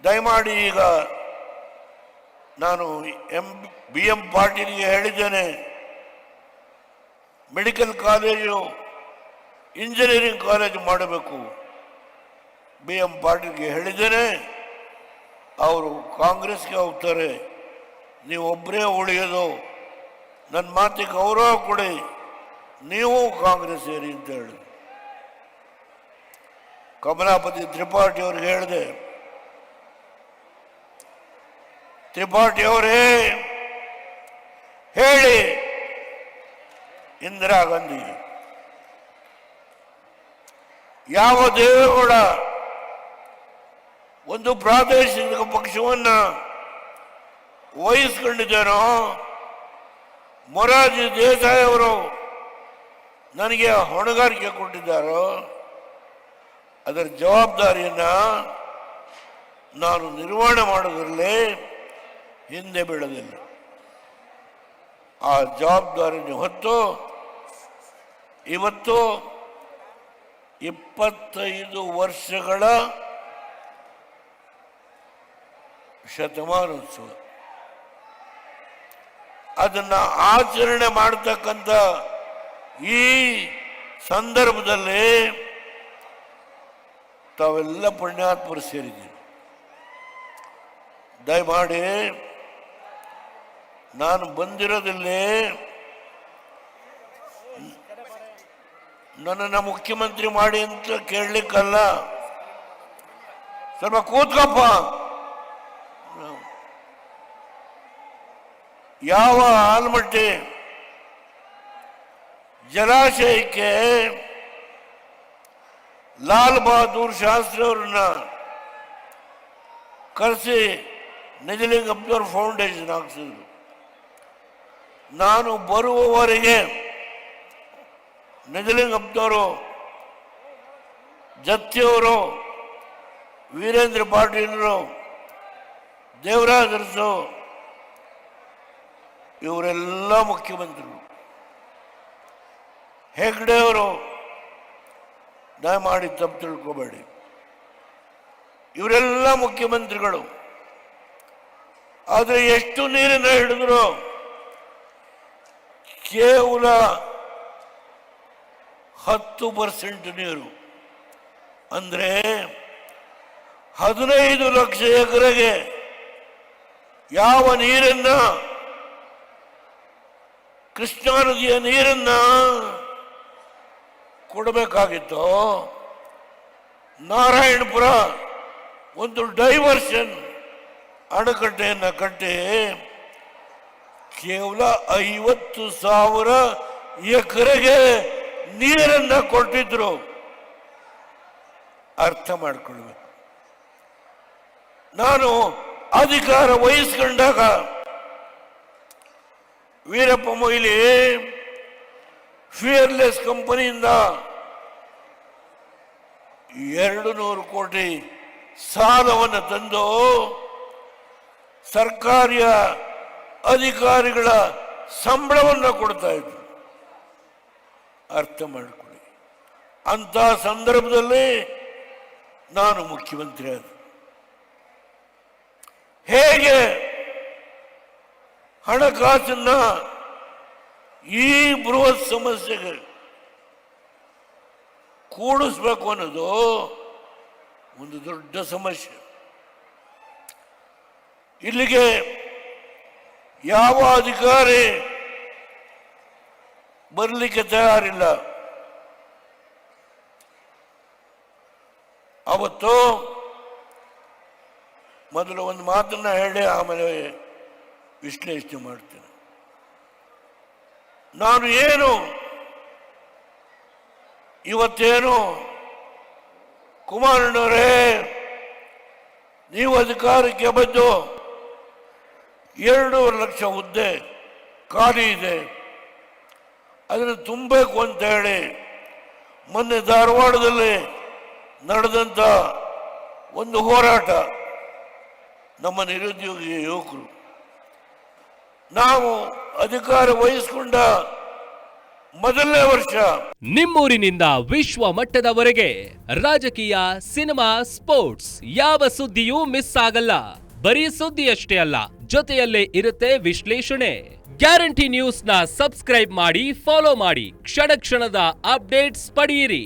ದಯಮಾಡಿ ಈಗ ನಾನು BM ಪಾಟೀಲ್ಗೆ ಹೇಳಿದ್ದೇನೆ, ಮೆಡಿಕಲ್ ಕಾಲೇಜು ಇಂಜಿನಿಯರಿಂಗ್ ಕಾಲೇಜು ಮಾಡಬೇಕು. BM ಪಾಟೀಲ್ಗೆ ಹೇಳಿದ್ದೇನೆ, ಅವರು ಕಾಂಗ್ರೆಸ್ಗೆ ಹೋಗ್ತಾರೆ, ನೀವೊಬ್ಬರೇ ಉಳಿಯೋದು, ನನ್ನ ಮಾತಿಗೆ ಗೌರವ ಕೊಡಿ, ನೀವು ಕಾಂಗ್ರೆಸ್ ಸೇರಿ ಅಂತ ಹೇಳಿ. ಕಮಲಾಪತಿ ತ್ರಿಪಾಠಿ ಅವ್ರಿಗೆ ಹೇಳಿದೆ, ತ್ರಿಪಾಠಿ ಅವರೇ ಹೇಳಿ ಇಂದಿರಾ ಗಾಂಧಿ ಯಾವ ದೇವೇಗೌಡ ಒಂದು ಪ್ರಾದೇಶಿಕ ಪಕ್ಷವನ್ನ ವಹಿಸ್ಕೊಂಡಿದ್ದೇನೋ, ಮೊರಾರ್ಜಿ ದೇಸಾಯಿ ಅವರು ನನಗೆ ಹೊಣೆಗಾರಿಕೆ ಕೊಟ್ಟಿದ್ದಾರೋ, ಅದರ ಜವಾಬ್ದಾರಿಯನ್ನ ನಾನು ನಿರ್ವಹಣೆ ಮಾಡೋದ್ರಲ್ಲಿ ಹಿಂದೆ ಬೀಳೋದಿಲ್ಲ. ಆ ಜವಾಬ್ದಾರಿಯನ್ನು ಹೊತ್ತು ಇವತ್ತು 25 ವರ್ಷಗಳ ಶತಮಾನೋತ್ಸವ, ಅದನ್ನ ಆಚರಣೆ ಮಾಡತಕ್ಕಂಥ ಈ ಸಂದರ್ಭದಲ್ಲಿ ತಾವೆಲ್ಲ ಪುಣ್ಯಾತ್ಮರು ಸೇರಿದ್ದೀರಿ. ದಯಮಾಡಿ ನಾನು ಬಂದಿರೋದಿಲ್ಲೇ ನನ್ನನ್ನು ಮುಖ್ಯಮಂತ್ರಿ ಮಾಡಿ ಅಂತ ಕೇಳಲಿಕ್ಕಲ್ಲ, ಸ್ವಲ್ಪ ಕೂತ್ಕಪ್ಪ. ಯಾವ ಆಲ್ಮಟ್ಟಿ ಜಲಾಶಯಕ್ಕೆ ಲಾಲ್ ಬಹದ್ದೂರ್ ಶಾಸ್ತ್ರಿ ಅವರನ್ನ ಕರೆಸಿ ನಿಜಲಿಂಗಪ್ಪನವ್ರ ಫೌಂಡೇಶನ್ ಹಾಕ್ಸಿದ್ರು. ನಾನು ಬರುವವರೆಗೆ ನಿಜಲಿಂಗಪ್ಪನವರು, ಜತ್ತಿಯವರು, ವೀರೇಂದ್ರ ಪಾಟೀಲರು, ದೇವರಾಜ ಅರಸು ಇವರೆಲ್ಲ ಮುಖ್ಯಮಂತ್ರಿಗಳು. ಹೆಗ್ಡೆ ಅವರು, ದಯಮಾಡಿ ತಪ್ಪು ತಿಳ್ಕೋಬೇಡಿ, ಇವರೆಲ್ಲ ಮುಖ್ಯಮಂತ್ರಿಗಳು. ಆದರೆ ಎಷ್ಟು ನೀರನ್ನ ಹಿಡಿದ್ರು ಕೇವಲ 10% ನೀರು, ಅಂದ್ರೆ 15 ಲಕ್ಷ ಎಕರೆಗೆ ಯಾವ ನೀರನ್ನ, ಕೃಷ್ಣಾ ನದಿಯ ನೀರನ್ನ ಕೊಡಬೇಕಾಗಿತ್ತು, ನಾರಾಯಣಪುರ ಒಂದು ಡೈವರ್ಷನ್ ಅಣೆಕಟ್ಟೆಯನ್ನು ಕಟ್ಟಿ ಕೇವಲ 50,000 ಎಕರೆಗೆ ನೀರನ್ನ ಕೊಟ್ಟಿದ್ರು. ಅರ್ಥ ಮಾಡಿಕೊಳ್ಬೇಕು. ನಾನು ಅಧಿಕಾರ ವಹಿಸ್ಕೊಂಡಾಗ ವೀರಪ್ಪ ಮೊಯ್ಲಿ ಫಿಯರ್ಲೆಸ್ ಕಂಪನಿಯಿಂದ 200 ಕೋಟಿ ಸಾಲವನ್ನು ತಂದು ಸರ್ಕಾರಿ ಅಧಿಕಾರಿಗಳ ಸಂಬಳವನ್ನು ಕೊಡ್ತಾ ಇದ್ರು. ಅರ್ಥ ಮಾಡಿಕೊಳ್ಳಿ. ಅಂತ ಸಂದರ್ಭದಲ್ಲಿ ನಾನು ಮುಖ್ಯಮಂತ್ರಿ ಆದ. ಹೇಗೆ ಹಣಕಾಸನ್ನ ಈ ಬೃಹತ್ ಸಮಸ್ಯೆಗೆ ಕೂಡಿಸ್ಬೇಕು ಅನ್ನೋದು ಒಂದು ದೊಡ್ಡ ಸಮಸ್ಯೆ. ಇಲ್ಲಿಗೆ ಯಾವ ಅಧಿಕಾರಿ ಬರಲಿಕ್ಕೆ ತಯಾರಿಲ್ಲ. ಅವತ್ತು ಮೊದಲು ಒಂದು ಮಾತನ್ನ ಹೇಳಿ ಆಮೇಲೆ ವಿಶ್ಲೇಷಣೆ ಮಾಡ್ತೇನೆ. ನಾನು ಏನು ಇವತ್ತೇನು ಕುಮಾರಣ್ಣವರೇ ನೀವು ಅಧಿಕಾರಕ್ಕೆ ಬಂದು 2.5 ಲಕ್ಷ ಹುದ್ದೆ ಖಾಲಿ ಇದೆ, ಅದನ್ನು ತುಂಬಬೇಕು ಅಂತ ಹೇಳಿ ಮೊನ್ನೆ ಧಾರವಾಡದಲ್ಲಿ ನಡೆದಂಥ ಒಂದು ಹೋರಾಟ, ನಮ್ಮ ನಿರುದ್ಯೋಗಿ ಯುವಕರು ನಾವು ಅಧಿಕಾರ ವಹಿಸಿಕೊಂಡ ಮೊದಲನೇ ವರ್ಷ. ನಿಮ್ಮೂರಿನಿಂದ ವಿಶ್ವ ಮಟ್ಟದವರೆಗೆ ರಾಜಕೀಯ, ಸಿನಿಮಾ, ಸ್ಪೋರ್ಟ್ಸ್ ಯಾವ ಸುದ್ದಿಯೂ ಮಿಸ್ ಆಗಲ್ಲ. ಬರೀ ಸುದ್ದಿಯಷ್ಟೇ ಅಲ್ಲ, ಜೊತೆಯಲ್ಲೇ ಇರುತ್ತೆ ವಿಶ್ಲೇಷಣೆ. ಗ್ಯಾರಂಟಿ ನ್ಯೂಸ್ ನ ಸಬ್ಸ್ಕ್ರೈಬ್ ಮಾಡಿ, ಫಾಲೋ ಮಾಡಿ, ಕ್ಷಣ ಕ್ಷಣದ ಅಪ್ಡೇಟ್ಸ್ ಪಡೆಯಿರಿ.